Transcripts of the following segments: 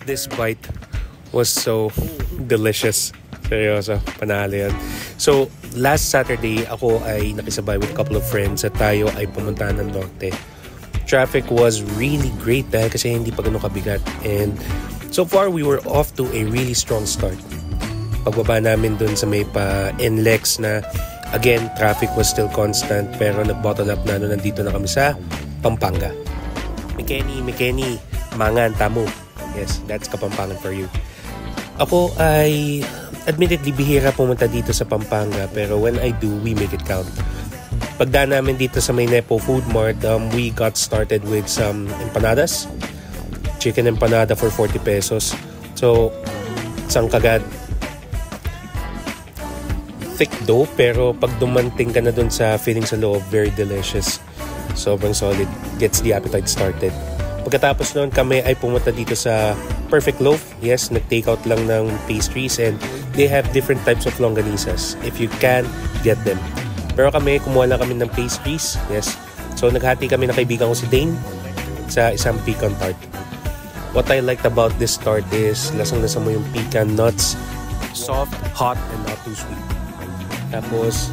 This bite was so delicious. Seryoso, panalo yan. So, last Saturday, ako ay nakisabay with a couple of friends at tayo ay pumunta ng Norte. Traffic was really great dahil kasi hindi pa ganun kabigat. And so far, we were off to a really strong start. Pagbaba namin dun sa may pa NLEX na, again, traffic was still constant pero nag-bottle up na nandito na kami sa Pampanga. Mikeni, mangan, tamu. Yes, that's Kapampangan for you. Ako ay admittedly bihira pumunta dito sa Pampanga pero when I do, we make it count. Pagdaan namin dito sa may Nepo Food Mart, we got started with some empanadas. Chicken empanada for 40 pesos. So, isang kagad thick dough pero pag dumanting ka na dun sa filling sa loob, very delicious. Sobrang solid. Gets the appetite started. Pagkatapos noon kami ay pumunta dito sa Perfect Loaf. Yes, nag-take out lang ng pastries and they have different types of longanisas. If you can, get them. Pero kami, kumuha lang kami ng pastries. Yes. So naghati kami ng kaibigan ko si Dane sa isang pecan tart. What I liked about this tart is lasang-lasa mo yung pecan nuts. Soft, hot, and not too sweet. Tapos,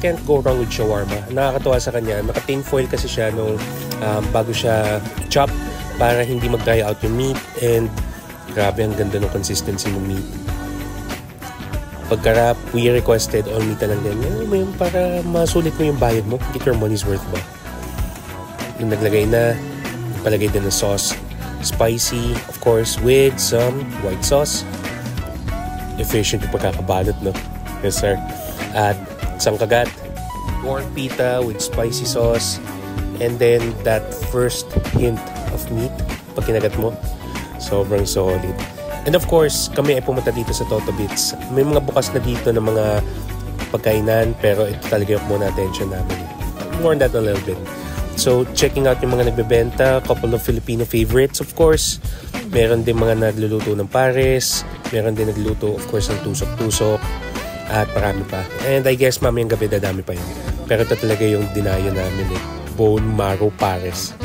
can't go wrong with shawarma. Nakakatuwa sa kanya. Naka-tin foil kasi siya nung bago siya chop para hindi mag-dry out yung meat and grabe ang ganda ng consistency ng meat. Pagkarap, we requested all meat na lang din. Yung para masulit mo yung bayad mo. Get your money's worth ba? Yung naglagay na, palagay din ng sauce. Spicy, of course, with some white sauce. Efficient yung pagkakabalot, no? Yes, sir. At isang kagat, warm pita with spicy sauce. And then that first hint of meat pag kinagat mo, sobrang solid. And of course, kami ay pumunta dito sa Toto Bits. May mga bukas na dito ng mga pagkainan pero ito talaga yung muna attention namin. More on that a little bit. So, checking out yung mga nagbebenta, couple of Filipino favorites of course. Meron din mga nagluluto ng pares, meron din nagluluto of course ng tusok-tusok, at marami pa. And I guess mamayang gabi dadami pa yun. Pero ito talaga yung dinayo namin eh. Bone marrow pares.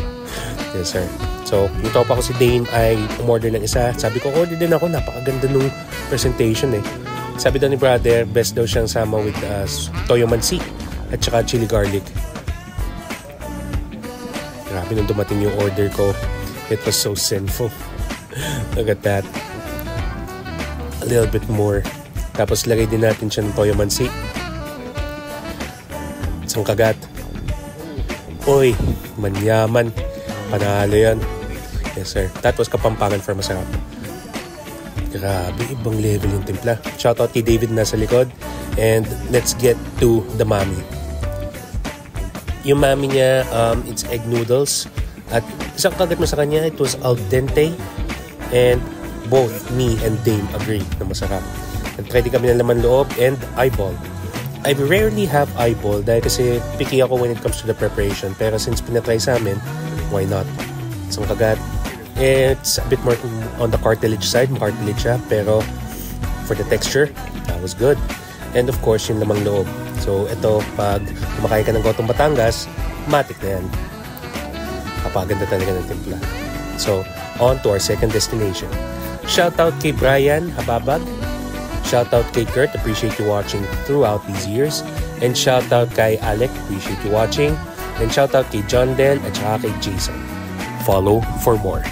Yes, sir. So, yung topa ko si Dane ay umorder ng isa. Sabi ko, order din ako. Napakaganda nung presentation eh. Sabi daw ni brother, best daw siyang sama with toyo mansi at saka chili garlic. Grabe nung dumating yung order ko. It was so sinful. Look at that. A little bit more. Tapos lagay din natin siya ng toyo mansi. Isang kagat. Uy, manyaman. Panalo yan. Yes, sir. That was Kapampangan for masarap. Grabe, ibang level yung timpla. Shoutout kay David na sa likod. And let's get to the mami. Yung mami niya, it's egg noodles. At isang kagat mo sa kanya, it was al dente. And both me and Dame agree na masarap. Nag-try din kami ng laman loob and eyeball. I rarely have eyeball dahil kasi picky ako when it comes to the preparation. Pero since pinatry sa amin, why not? Isang kagat. It's a bit more on the cartilage side. Cartilage siya. Pero for the texture, that was good. And of course, yung lamang loob. So ito, pag kumakain ka ng Gotong Batangas, matik na yan. Kapaganda talaga ng timpla. So, on to our second destination. Shoutout kay Brian Hababag. Shoutout kay Kurt, appreciate you watching throughout these years. And shoutout kay Alec, appreciate you watching. And shoutout kay John Den at saka kay Jason. Follow for more.